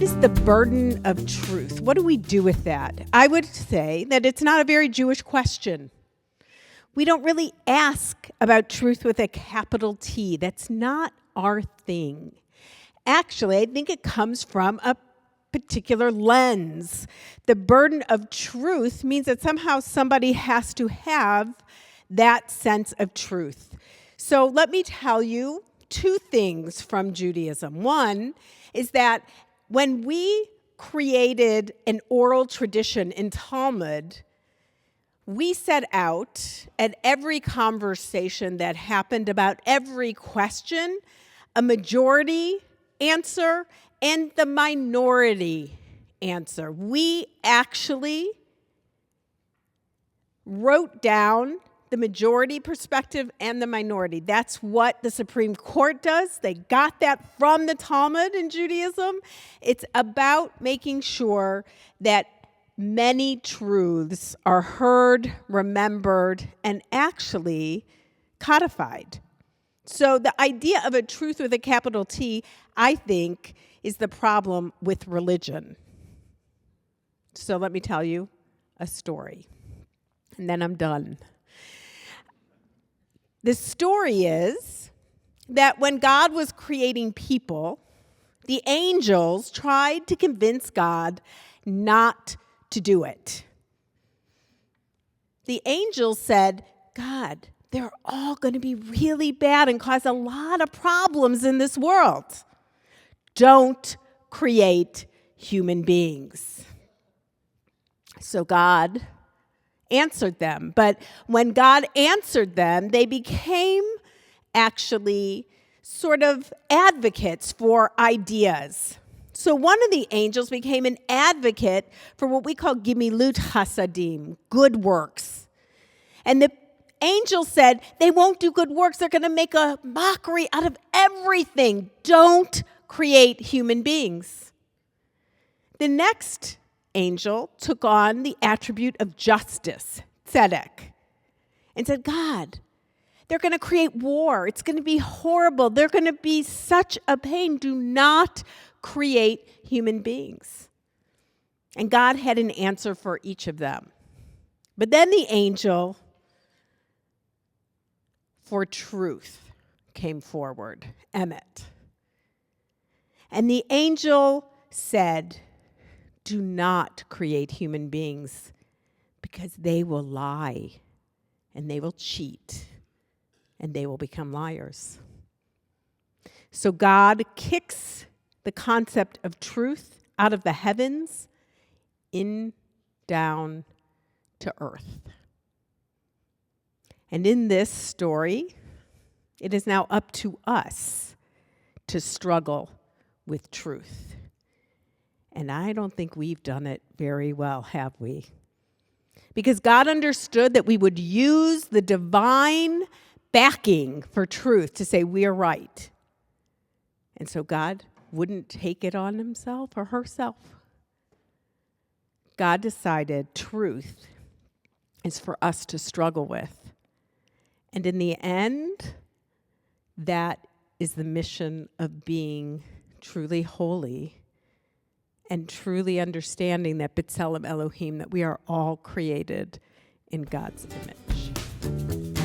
is the burden of truth? What do we do with that? I would say that it's not a very Jewish question. We don't really ask about truth with a capital T. That's not our thing. Actually, I think it comes from a particular lens. The burden of truth means that somehow somebody has to have that sense of truth. So let me tell you two things from Judaism. One is that when we created an oral tradition in Talmud, we set out at every conversation that happened about every question, a majority answer and the minority answer. We actually wrote down the majority perspective and the minority. That's what the Supreme Court does. They got that from the Talmud in Judaism. It's about making sure that many truths are heard, remembered, and actually codified. So the idea of a truth with a capital T, I think, is the problem with religion. So let me tell you a story, and then I'm done. The story is that when God was creating people, the angels tried to convince God not to do it. The angels said, God, they're all going to be really bad and cause a lot of problems in this world. Don't create human beings. So God answered them. But when God answered them, they became actually sort of advocates for ideas. So one of the angels became an advocate for what we call gimilut chasadim, good works. And the angel said, they won't do good works. They're going to make a mockery out of everything. Don't create human beings. The next angel took on the attribute of justice, tzedek, and said, God, they're going to create war. It's going to be horrible. They're going to be such a pain. Do not create human beings. And God had an answer for each of them. But then the angel for truth came forward, Emmet. And the angel said, do not create human beings because they will lie and they will cheat and they will become liars. So God kicks the concept of truth out of the heavens down to earth. And in this story, it is now up to us to struggle with truth. And I don't think we've done it very well, have we? Because God understood that we would use the divine backing for truth to say we are right. And so God wouldn't take it on himself or herself. God decided truth is for us to struggle with. And in the end, that is the mission of being truly holy and truly understanding that B'Tselem Elohim, that we are all created in God's image.